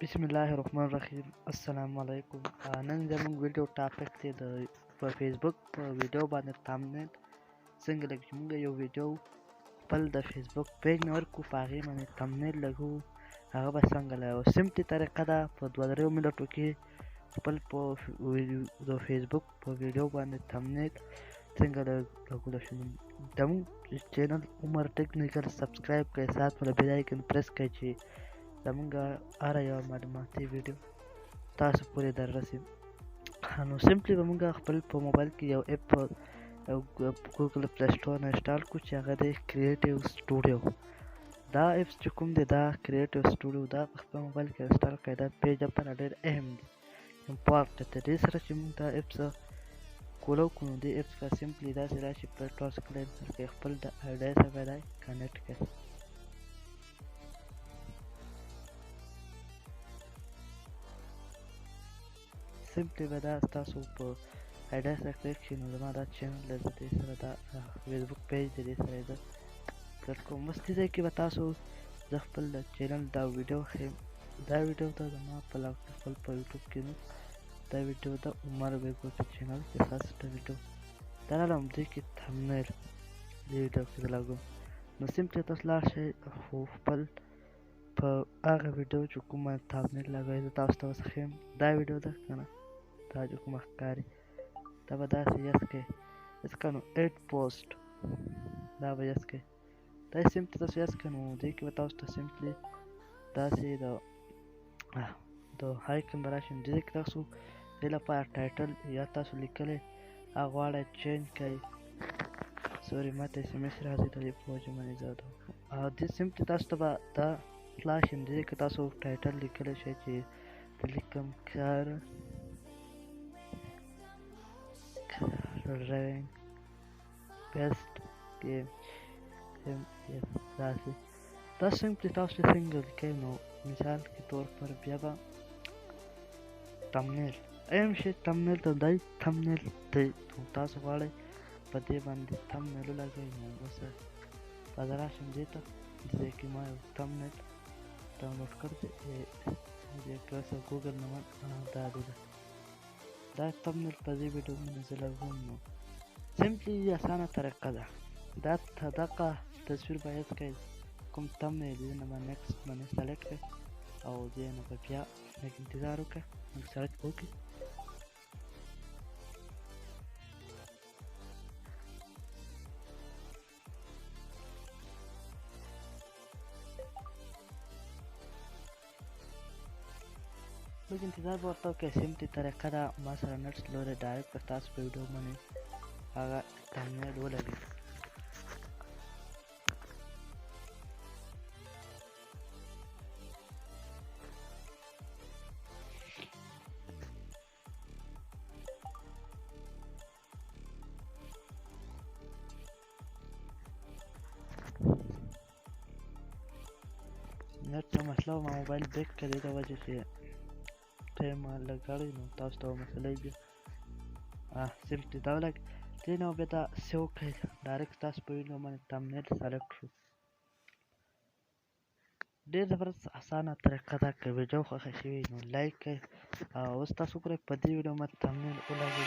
بسم الله الرحمن الرحیم. السلام علیکم. نن زموږ ویډیو ټاپک دی د په فیسبوک په ویډیو باندې تامنیل څنګه لګو. چې موږ یو ویډیو خپل د فیسبوک پیج نه ورکو، په هغې باندې تامنیل لګو. هغه به څنګه لګو؟ سمپلي طریقه ده، په 2-3 منټو کې خپل په د فیسبوک په ویډیو باندې تامنیل څنګه لګولی شو. زموږ چینل عمر ټیکنیکل سبسکرایب کړئ، ساعت والا بیل آیکن پریس کړئ چې زموږ هره یوه معلوماتي ویډیو تاسو پورې در رسي. نو سمپلي به موږ خپل په موبایل کې یو اپ ګوګل پلی سټور نه انسټال کړو چې هغه دی کریټیو سټوډیو. دا اپس چې کوم دی، دا کریټیو سټوډیو دا په خپل موبایل کې انسټال کړئ. دا پیج لپاره ډېر اهم دی، امپارټنټ دی. دې سره چې موږ دا اپس کولو کړو، نو دې اپس به سمپلي داسې راشي په ټاس کلین کې خپل د آیډیا سره به دا کنیکټ کړئ. سمپلي به دا ستاسو په آیډیا سره کلیک شي. نو زما دا چینل دی، زه دې سره دا فیسبوک پیج دی، دې سره یې زه کلیک کوم. بس دې ځای کې به تاسو زه خپل د چینل دا ویډیو ښیم. دا ویډیو ته زما په خپل په یوټیوب کې نو دا ویډیو د عمر بیګو په چینل کې فرسټ ویډیو دا راغلم. دې کې تھمبنیل دې ویډیو کې لګوم. نو سمپلي تاسو لاړ شئ خو خپل په هغه ویډیو چې کومه تھمبنیل لګوئ، زه تاسو ته اوس ښیم. دا ویډیو ده که نه، دا چې کومه ښکاري دا به داسې یس کړئ، یس کړه نو ایډ پوسټ دا به یس کړئ. دا سمپلي تاسو یس کړئ. نو دې کې به تاسو ته سمپلي داسې د آیکن به راشي. نو دې کې تاسو دې لپاره ټایټل یا تاسو لیکلی هغه غواړئ چینج کړئ. سوري ماته اس ایم ایس راځي د دې په وجه باندې زه دې سمپلي تاسو ته به دا خلاص شي. دې کې تاسو ټایټل لیکلی شئ چې د لیکم کار ډرایوینګ بیسټ گیم داسې دا سمپلي تاسو څنګه لیکئ. نو مثال کې طور پر بیا به تھمبنیل اهم شی تھمبنیل ته دی. تھمبنیل دی تاسو غواړئ په دې باندې تھمبنیل ولګئ. نو اوس به زه راشم دې ته، دې ځای کې ما یو تھمبنیل ډاونلوډ کړ دی، دې کې اوس ګوګل نمبر دا دی. دا تھمبنیل په دې ویډیو باندې زه لګوم. نو سمپلي اسانه طریقه ده. دا دغه تصویر به یاد کړئ، کوم تھمبنیل دې نه به نیکسټ باندې سلیکټ کړئ او دې نه به بیا لږ انتظار وکړئ، لږ سرچ وکړئ. لږ انتظار به ورته وکړئ. سمپلي طریقه ده. ما سره نټ سلو دی، ډایرکټ به ستاسو په ویډیو باندې هغه تھمبنیل ولګي. नेट ته مسله ما موبایل بیک کړی د وجه چې ټایم لګړی. نو تاسو ته مسله بیا سمپلي دا ولګ دې نه بیا دا سیو کړئ. ډایرکټ تاسو په ویډیو باندې تھمبنیل سلیکټ شو. ډېر زبردست اسانه طریقه ده. که ویډیو خوښه شوي نو لایک کړئ او اوس تاسو وګورئ په دې ویډیو باندې تھمبنیل ولګئ.